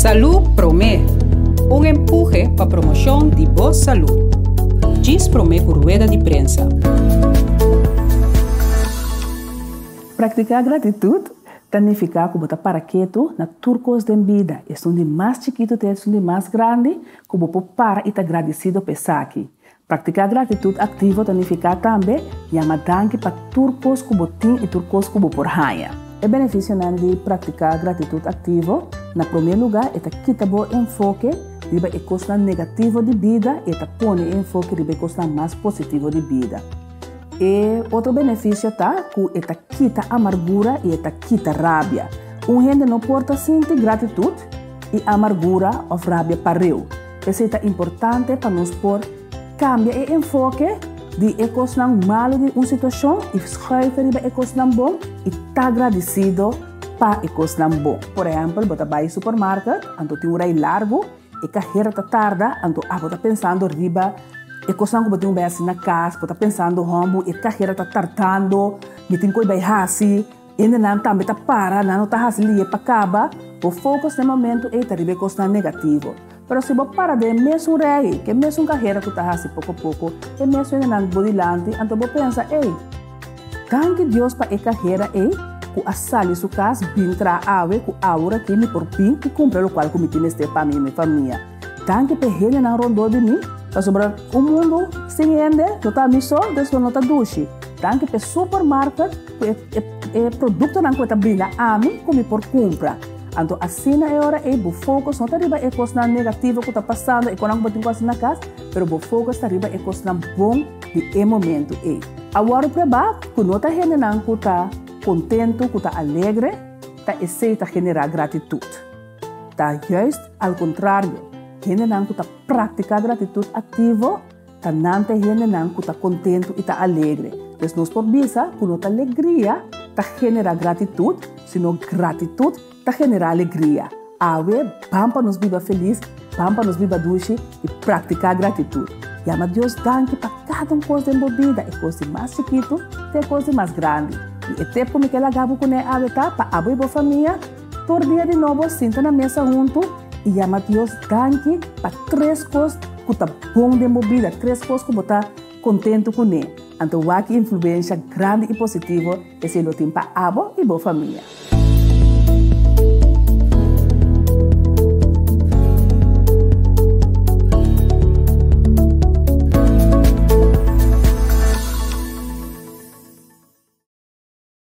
Salud Promé, un empuje para promoción de boa salud. Diz Promé por rueda de prensa. Praticar gratitude significa que botar paraquedo na turcos de vida. É de mais chiquito até de mais grande, como para e agradecido pesaki. Praticar gratitude ativo significa também chama danke para turcos como tim e turcos como por raia. O benefício de praticar gratitude ativo, na primeiro lugar, é quitar o enfoque de a coisa negativa de vida e põe enfoque de a coisa mais positiva de vida. E outro benefício que é quita amargura e é quita rabia. Gente não pode sentir gratitude e amargura ou rabia para eu. Isso é importante para nós por cambiar o enfoque de a coisa malo de uma situação e escolher a coisa bom e estar agradecido para a coisa bom. Por exemplo, você vai ao supermercado, então tem um horário largo e carreira tarda, então você está pensando riba. E coisa que você tem na casa, você está pensando como e carreira está tratando, me tem que ir assim, e não também está para, não está assim para acabar, o foco no momento é ter coisa negativa. Mas se você para de mesmo rei, que mesmo carreira que está assim pouco a pouco, e mesmo não bodilante, então você pensa, ei, danke Deus para a carreira, ei, que a sala sua casa, bem tra ave, que a hora que me por bem, que cumpre o qual que me tem este para minha família. Danke para ele na rondô de mim, para sobre o mundo sem ende, não está missão, desde não está duche. Danke para supermercado, é produto não que brinda a mim, como por compra. Então assim na hora é o foco, não está riba é coisa negativa que está passando, e quando você tem na casa, mas o foco está riba é coisa bom de momento é. Agora para baixo, quando não está gente não que está contente, que está alegre, está aceita generar gratitude. Está justo ao contrário. Gente não está praticar gratitude ativo, tá não tem gente não está contente e está alegre. Então nós por visa, com nossa alegria, tá genera gratitude, senão gratitude tá genera alegria. Awe, pampa nos viva feliz, pampa nos viva doce e praticar gratitude. E ama Deus danke para cada coisa envolvida, é coisa mais chiquito, é coisa mais grande. E é tempo que ela gabo com a awe tá, para awe e família, todo dia de novo, senta na mesa junto, e chama Deus danke para três coisas que está bom de movida, três coisas que está contente com ele. Então, a influência grande e positiva é se ele tem para a avó e boa família.